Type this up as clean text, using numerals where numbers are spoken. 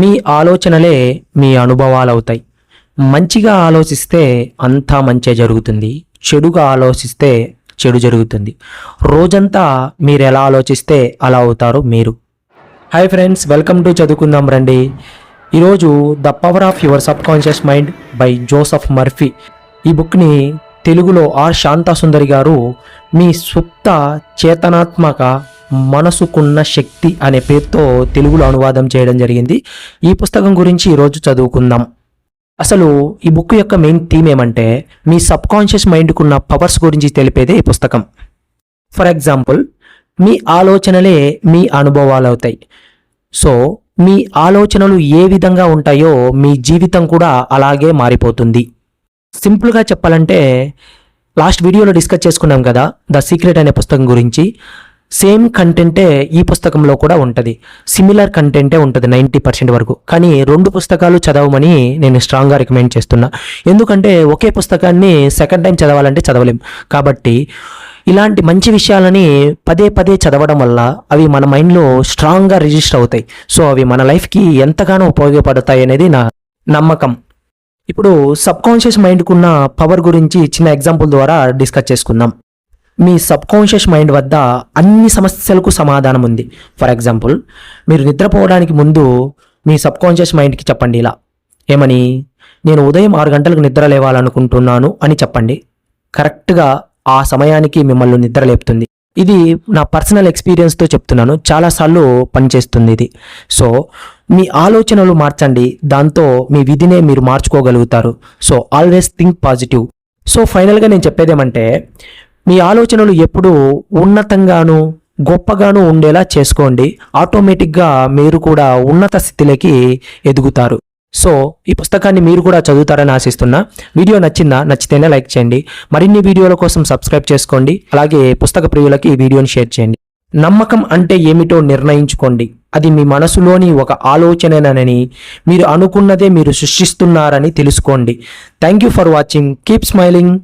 మీ ఆలోచనలే మీ అనుభవాలవుతాయి. మంచిగా ఆలోచిస్తే అంతా మంచే జరుగుతుంది. చెడుగా ఆలోచిస్తే చెడు జరుగుతుంది. రోజంతా మీరు ఎలా ఆలోచిస్తే అలా అవుతారు మీరు. హాయ్ ఫ్రెండ్స్, వెల్కమ్ టు చదువుకుందాం రండి. ఈరోజు the power of your sub conscious mind by Joseph Murphy. ఈ బుక్ని తెలుగులో ఆర్ శాంతాసుందరి గారు మీ సుప్త చేతనాత్మక మనసుకున్న శక్తి అనే పేరుతో తెలుగులో అనువాదం చేయడం జరిగింది. ఈ పుస్తకం గురించి ఈరోజు చదువుకుందాం. అసలు ఈ బుక్ యొక్క మెయిన్ థీమ్ ఏమంటే మీ సబ్ కాన్షియస్ మైండ్కున్న పవర్స్ గురించి తెలిపేదే ఈ పుస్తకం. ఫర్ ఎగ్జాంపుల్, మీ ఆలోచనలే మీ అనుభవాలు అవుతాయి. సో మీ ఆలోచనలు ఏ విధంగా ఉంటాయో మీ జీవితం కూడా అలాగే మారిపోతుంది. సింపుల్గా చెప్పాలంటే లాస్ట్ వీడియోలో డిస్కస్ చేసుకున్నాం కదా ద సీక్రెట్ అనే పుస్తకం గురించి. సేమ్ కంటెంటే ఈ పుస్తకంలో కూడా ఉంటుంది. సిమిలర్ కంటెంటే ఉంటుంది 90% వరకు. కానీ రెండు పుస్తకాలు చదవమని నేను స్ట్రాంగ్గా రికమెండ్ చేస్తున్నా. ఎందుకంటే ఒకే పుస్తకాన్ని సెకండ్ టైం చదవాలంటే చదవలేం. కాబట్టి ఇలాంటి మంచి విషయాలని పదే పదే చదవడం వల్ల అవి మన మైండ్లో స్ట్రాంగ్గా రిజిస్టర్ అవుతాయి. సో అవి మన లైఫ్కి ఎంతగానో ఉపయోగపడతాయి అనేది నా నమ్మకం. ఇప్పుడు సబ్ కాన్షియస్ మైండ్కున్న పవర్ గురించి చిన్న ఎగ్జాంపుల్ ద్వారా డిస్కస్ చేసుకుందాం. మీ సబ్ కాన్షియస్ మైండ్ వద్ద అన్ని సమస్యలకు సమాధానం ఉంది. ఫర్ ఎగ్జాంపుల్, మీరు నిద్రపోవడానికి ముందు మీ సబ్ కాన్షియస్ మైండ్కి చెప్పండి ఇలా, ఏమని, నేను ఉదయం 6 గంటలకు నిద్ర లేవాలనుకుంటున్నాను అని చెప్పండి. కరెక్ట్గా ఆ సమయానికి మిమ్మల్ని నిద్ర లేపుతుంది. ఇది నా పర్సనల్ ఎక్స్పీరియన్స్తో చెప్తున్నాను, చాలాసార్లు పనిచేస్తుంది ఇది. సో మీ ఆలోచనలు మార్చండి, దాంతో మీ విధినే మీరు మార్చుకోగలుగుతారు. So always think positive. So ఫైనల్గా నేను చెప్పేదేమంటే, మీ ఆలోచనలు ఎప్పుడూ ఉన్నతంగాను గొప్పగాను ఉండేలా చేసుకోండి. ఆటోమేటిక్గా మీరు కూడా ఉన్నత స్థితిలోకి ఎదుగుతారు. సో ఈ పుస్తకాన్ని మీరు కూడా చదువుతారని ఆశిస్తున్నా. వీడియో నచ్చితేనే లైక్ చేయండి. మరిన్ని వీడియోల కోసం సబ్స్క్రైబ్ చేసుకోండి. అలాగే పుస్తక ప్రియులకి ఈ వీడియోని షేర్ చేయండి. నమ్మకం అంటే ఏమిటో నిర్ణయించుకోండి. అది మీ మనసులోని ఒక ఆలోచననని, మీరు అనుకున్నదే మీరు సృష్టిస్తున్నారని తెలుసుకోండి. Thank you for watching. Keep smiling.